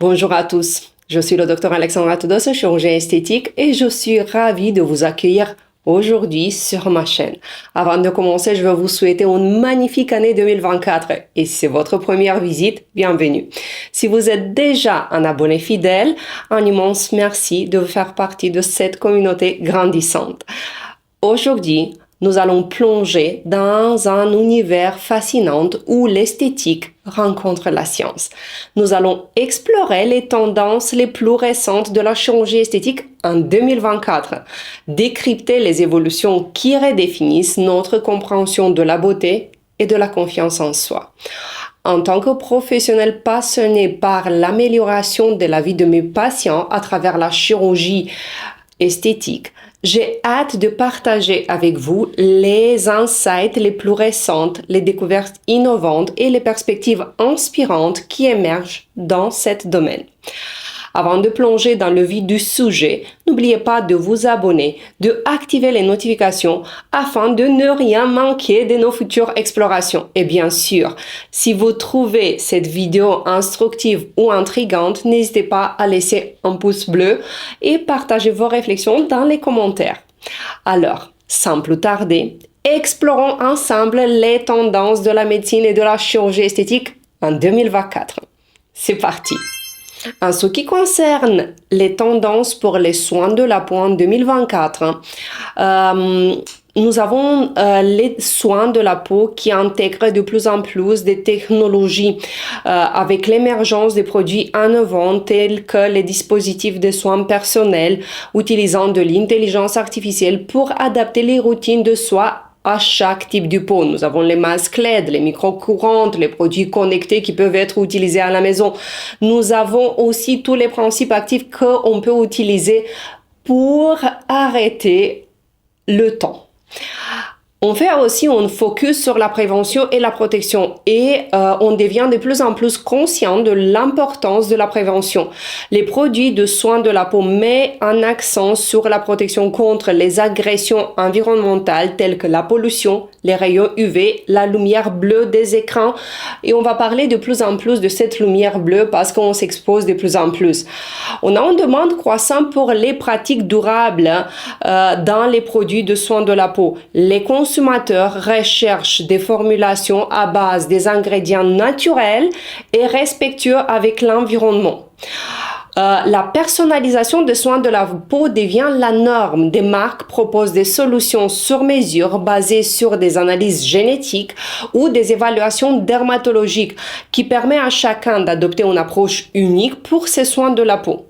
Bonjour à tous, je suis le Dr Alexandra Todos, chirurgien esthétique et je suis ravie de vous accueillir aujourd'hui sur ma chaîne. Avant de commencer, je veux vous souhaiter une magnifique année 2024 et si c'est votre première visite, bienvenue. Si vous êtes déjà un abonné fidèle, un immense merci de faire partie de cette communauté grandissante. Aujourd'hui, nous allons plonger dans un univers fascinant où l'esthétique rencontre la science. Nous allons explorer les tendances les plus récentes de la chirurgie esthétique en 2024, décrypter les évolutions qui redéfinissent notre compréhension de la beauté et de la confiance en soi. En tant que professionnel passionné par l'amélioration de la vie de mes patients à travers la chirurgie esthétique, j'ai hâte de partager avec vous les insights les plus récentes, les découvertes innovantes et les perspectives inspirantes qui émergent dans ce domaine. Avant de plonger dans le vif du sujet, n'oubliez pas de vous abonner, de activer les notifications afin de ne rien manquer de nos futures explorations. Et bien sûr, si vous trouvez cette vidéo instructive ou intrigante, n'hésitez pas à laisser un pouce bleu et partager vos réflexions dans les commentaires. Alors, sans plus tarder, explorons ensemble les tendances de la médecine et de la chirurgie esthétique en 2024. C'est parti! En ce qui concerne les tendances pour les soins de la peau en 2024, nous avons les soins de la peau qui intègrent de plus en plus des technologies avec l'émergence des produits innovants tels que les dispositifs de soins personnels utilisant de l'intelligence artificielle pour adapter les routines de soins à chaque type de peau. Nous avons les masques LED, les micro-courantes, les produits connectés qui peuvent être utilisés à la maison. Nous avons aussi tous les principes actifs qu'on peut utiliser pour arrêter le temps. On fait aussi un focus sur la prévention et la protection et on devient de plus en plus conscient de l'importance de la prévention. Les produits de soins de la peau mettent un accent sur la protection contre les agressions environnementales telles que la pollution, les rayons UV, la lumière bleue des écrans et on va parler de plus en plus de cette lumière bleue parce qu'on s'expose de plus en plus. On a une demande croissante pour les pratiques durables dans les produits de soins de la peau. Les consommateurs recherchent des formulations à base des ingrédients naturels et respectueux avec l'environnement. La personnalisation des soins de la peau devient la norme. Des marques proposent des solutions sur mesure basées sur des analyses génétiques ou des évaluations dermatologiques qui permettent à chacun d'adopter une approche unique pour ses soins de la peau.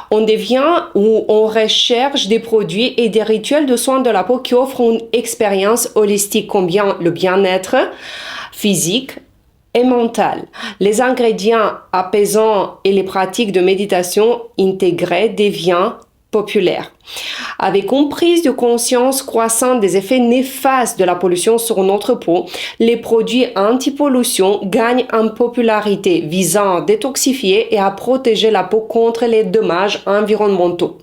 On devient ou on recherche des produits et des rituels de soins de la peau qui offrent une expérience holistique combien le bien-être physique et mental. Les ingrédients apaisants et les pratiques de méditation intégrées deviennent populaires. Avec une prise de conscience croissante des effets néfastes de la pollution sur notre peau, les produits anti-pollution gagnent en popularité, visant à détoxifier et à protéger la peau contre les dommages environnementaux.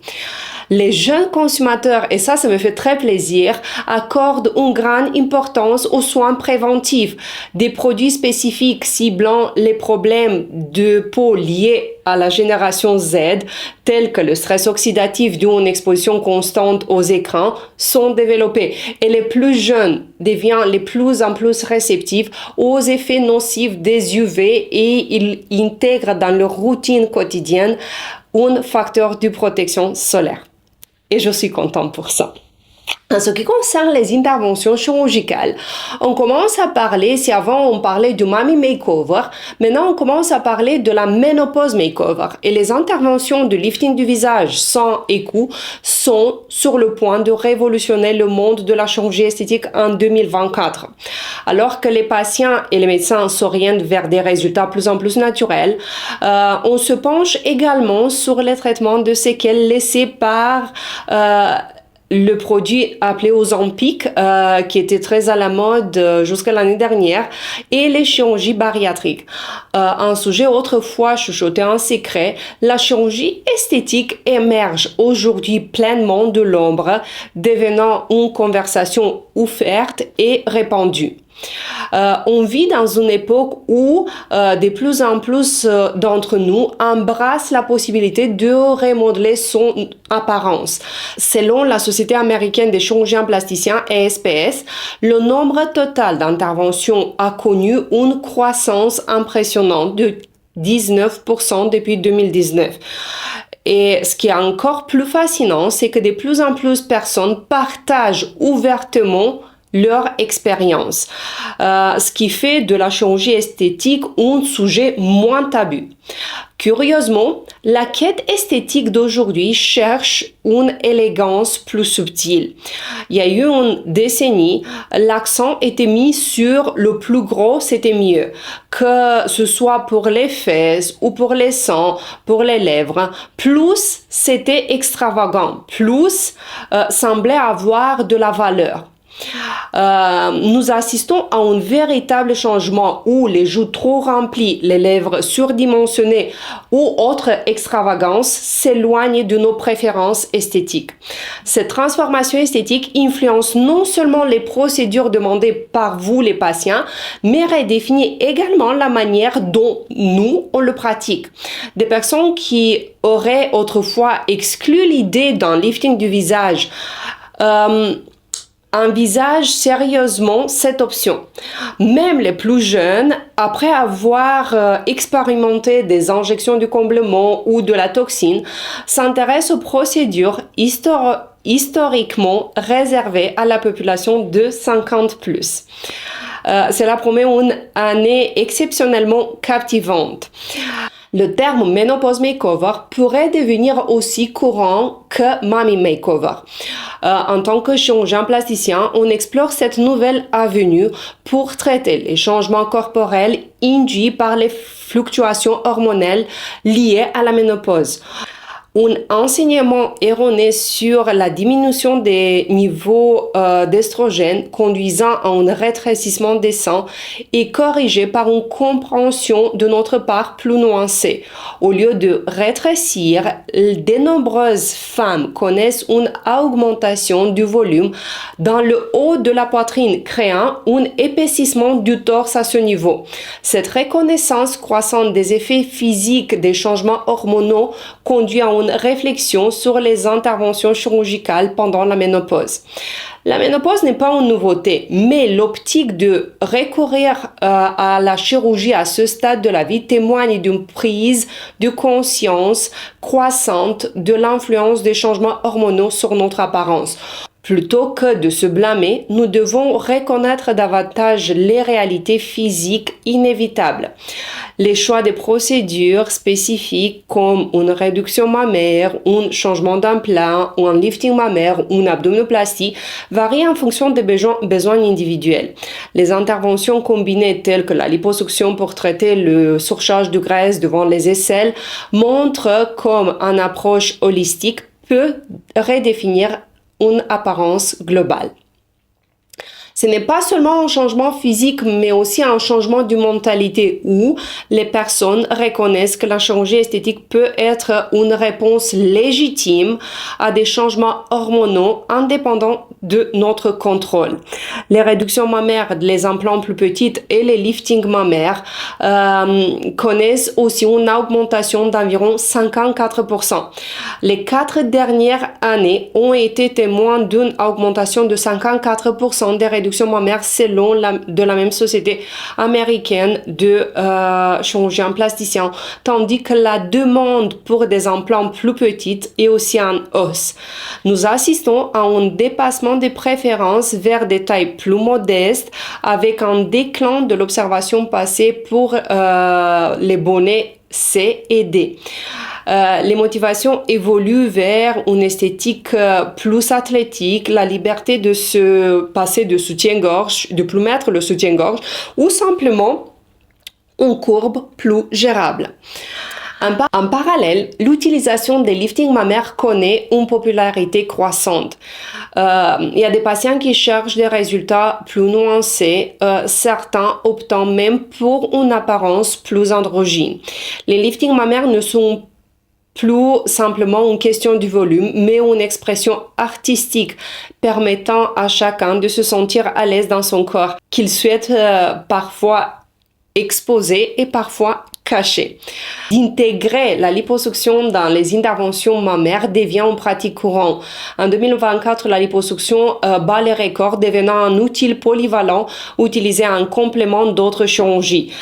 Les jeunes consommateurs, et ça me fait très plaisir, accordent une grande importance aux soins préventifs. Des produits spécifiques ciblant les problèmes de peau liés à la génération Z, tels que le stress oxydatif dû à une exposition constante aux écrans, sont développés. Et les plus jeunes deviennent de plus en plus réceptifs aux effets nocifs des UV et ils intègrent dans leur routine quotidienne un facteur de protection solaire. Et je suis contente pour ça. En ce qui concerne les interventions chirurgicales, on commence à parler, si avant on parlait du Mommy Makeover, maintenant on commence à parler de la Menopause Makeover. Et les interventions de lifting du visage sans écou sont sur le point de révolutionner le monde de la chirurgie esthétique en 2024. Alors que les patients et les médecins s'orientent vers des résultats plus en plus naturels, on se penche également sur les traitements de séquelles laissées par le produit appelé Ozempic, qui était très à la mode jusqu'à l'année dernière, et les chirurgies bariatriques. Un sujet autrefois chuchoté en secret, la chirurgie esthétique émerge aujourd'hui pleinement de l'ombre, devenant une conversation ouverte et répandue. On vit dans une époque où de plus en plus d'entre nous embrassent la possibilité de remodeler son apparence. Selon la Société américaine des chirurgiens plasticiens (ESPS), le nombre total d'interventions a connu une croissance impressionnante de 19% depuis 2019. Et ce qui est encore plus fascinant, c'est que de plus en plus de personnes partagent ouvertement leur expérience, ce qui fait de la chirurgie esthétique un sujet moins tabou. Curieusement, la quête esthétique d'aujourd'hui cherche une élégance plus subtile. Il y a eu une décennie, l'accent était mis sur le plus gros, c'était mieux. Que ce soit pour les fesses ou pour les seins, pour les lèvres, plus c'était extravagant, plus semblait avoir de la valeur. Nous assistons à un véritable changement où les joues trop remplies, les lèvres surdimensionnées ou autres extravagances s'éloignent de nos préférences esthétiques. Cette transformation esthétique influence non seulement les procédures demandées par vous les patients, mais redéfinit également la manière dont nous on le pratique. Des personnes qui auraient autrefois exclu l'idée d'un lifting du visage envisage sérieusement cette option. Même les plus jeunes, après avoir expérimenté des injections de comblement ou de la toxine, s'intéressent aux procédures historiquement réservées à la population de 50+. Cela promet une année exceptionnellement captivante. Le terme Menopause Makeover pourrait devenir aussi courant que Mommy Makeover. En tant que chirurgien plasticien, on explore cette nouvelle avenue pour traiter les changements corporels induits par les fluctuations hormonales liées à la ménopause. Un enseignement erroné sur la diminution des niveaux d'estrogène conduisant à un rétrécissement des seins est corrigé par une compréhension de notre part plus nuancée. Au lieu de rétrécir, de nombreuses femmes connaissent une augmentation du volume dans le haut de la poitrine, créant un épaississement du torse à ce niveau. Cette reconnaissance croissante des effets physiques des changements hormonaux conduit à une réflexion sur les interventions chirurgicales pendant la ménopause. La ménopause n'est pas une nouveauté, mais l'optique de recourir à la chirurgie à ce stade de la vie témoigne d'une prise de conscience croissante de l'influence des changements hormonaux sur notre apparence. Plutôt que de se blâmer, nous devons reconnaître davantage les réalités physiques inévitables. Les choix de procédures spécifiques comme une réduction mammaire, un changement d'implant, ou un lifting mammaire ou une abdominoplastie varient en fonction des besoins individuels. Les interventions combinées telles que la liposuction pour traiter le surcharge de graisse devant les aisselles montrent comme une approche holistique peut redéfinir une apparence globale. Ce n'est pas seulement un changement physique, mais aussi un changement de mentalité où les personnes reconnaissent que la chirurgie esthétique peut être une réponse légitime à des changements hormonaux indépendants de notre contrôle. Les réductions mammaires, les implants plus petites et les liftings mammaires connaissent aussi une augmentation d'environ 54%. Les 4 dernières années ont été témoins d'une augmentation de 54% des réductions mammaires selon de la même société américaine de chirurgiens plasticiens, tandis que la demande pour des implants plus petites est aussi en hausse. Nous assistons à un dépassement des préférences vers des tailles plus modestes avec un déclin de l'observation passée pour les bonnets C et D. Les motivations évoluent vers une esthétique plus athlétique, la liberté de se passer de soutien-gorge, de plus mettre le soutien-gorge, ou simplement une courbe plus gérable. En parallèle, l'utilisation des liftings mammaires connaît une popularité croissante. Il y a des patients qui cherchent des résultats plus nuancés, certains optant même pour une apparence plus androgyne. Les liftings mammaires ne sont plus simplement une question du volume, mais une expression artistique permettant à chacun de se sentir à l'aise dans son corps, qu'il souhaite parfois exposer et parfois caché. D'intégrer la liposuction dans les interventions mammaires devient une pratique courante. En 2024, la liposuction bat les records, devenant un outil polyvalent utilisé en complément d'autres chirurgies.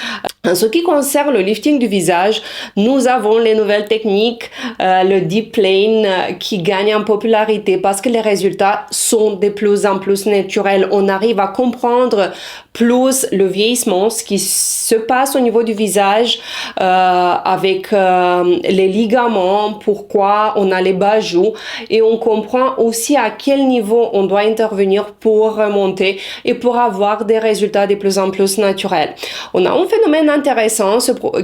En ce qui concerne le lifting du visage, nous avons les nouvelles techniques, le deep plane qui gagne en popularité parce que les résultats sont de plus en plus naturels. On arrive à comprendre plus le vieillissement, ce qui se passe au niveau du visage avec les ligaments, pourquoi on a les bas joues, et on comprend aussi à quel niveau on doit intervenir pour remonter et pour avoir des résultats de plus en plus naturels. On a un phénomène intéressant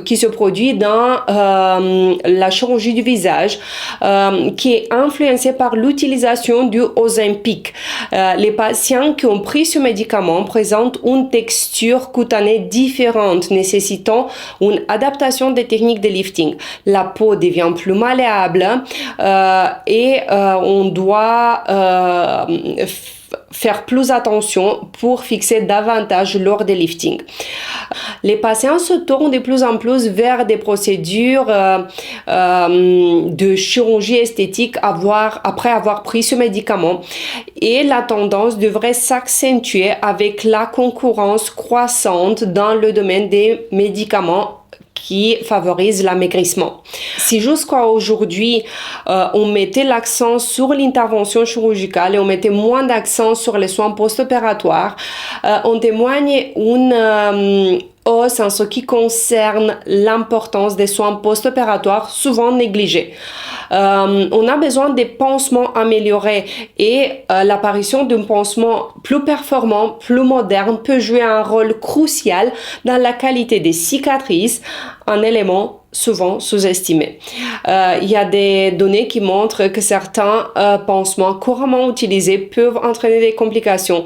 qui se produit dans la chirurgie du visage qui est influencé par l'utilisation du Ozempic. Les patients qui ont pris ce médicament présentent une texture cutanée différente, nécessitant une adaptation des techniques de lifting. La peau devient plus malléable et on doit faire plus attention pour fixer davantage lors des liftings. Les patients se tournent de plus en plus vers des procédures de chirurgie esthétique après avoir pris ce médicament, et la tendance devrait s'accentuer avec la concurrence croissante dans le domaine des médicaments qui favorise l'amaigrissement. Si jusqu'à aujourd'hui, on mettait l'accent sur l'intervention chirurgicale et on mettait moins d'accent sur les soins post-opératoires, on témoigne une hausse en ce qui concerne l'importance des soins post-opératoires souvent négligés. On a besoin des pansements améliorés et l'apparition d'un pansement plus performant, plus moderne peut jouer un rôle crucial dans la qualité des cicatrices, un élément souvent sous-estimé. Il y a des données qui montrent que certains pansements couramment utilisés peuvent entraîner des complications,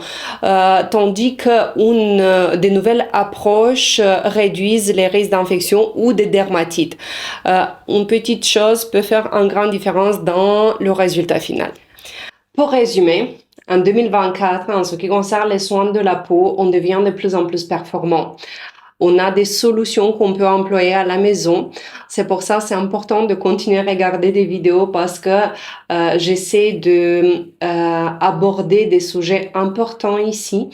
tandis que des nouvelles approches réduisent les risques d'infection ou de dermatite. Une petite chose peut faire une grande différence dans le résultat final. Pour résumer, en 2024, en ce qui concerne les soins de la peau, on devient de plus en plus performant. On a des solutions qu'on peut employer à la maison. C'est pour ça c'est important de continuer à regarder des vidéos parce que j'essaie de aborder des sujets importants ici,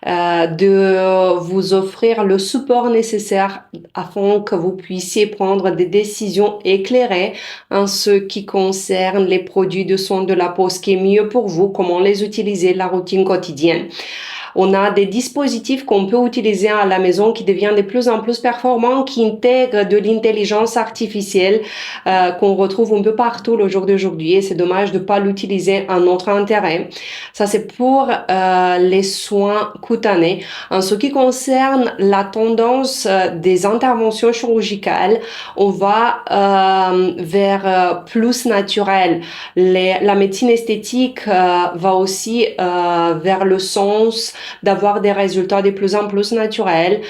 de vous offrir le support nécessaire afin que vous puissiez prendre des décisions éclairées en ce qui concerne les produits de soins de la peau, ce qui est mieux pour vous, comment les utiliser, la routine quotidienne. On a des dispositifs qu'on peut utiliser à la maison qui deviennent de plus en plus performants, qui intègrent de l'intelligence artificielle qu'on retrouve un peu partout le jour d'aujourd'hui. Et c'est dommage de pas l'utiliser à notre intérêt. Ça, c'est pour les soins cutanés. En ce qui concerne la tendance des interventions chirurgicales, on va vers plus naturel. La médecine esthétique va aussi vers le sens d'avoir des résultats de plus en plus naturels.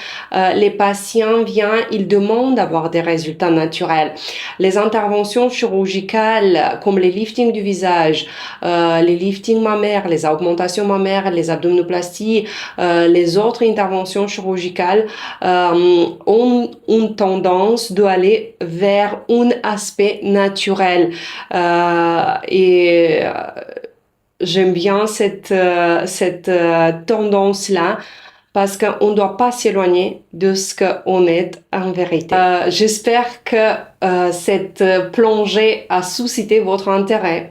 Les patients viennent, ils demandent d'avoir des résultats naturels. Les interventions chirurgicales comme les liftings du visage, les liftings mammaires, les augmentations mammaires, les abdominoplasties, les autres interventions chirurgicales ont une tendance d'aller vers un aspect naturel. J'aime bien cette tendance-là parce qu'on ne doit pas s'éloigner de ce qu'on est en vérité. J'espère que cette plongée a suscité votre intérêt.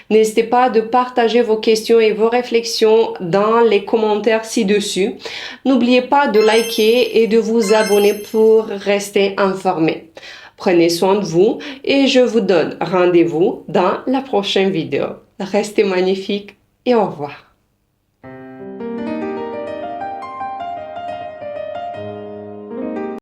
N'hésitez pas de partager vos questions et vos réflexions dans les commentaires ci-dessus. N'oubliez pas de liker et de vous abonner pour rester informé. Prenez soin de vous et je vous donne rendez-vous dans la prochaine vidéo. Restez magnifiques et au revoir.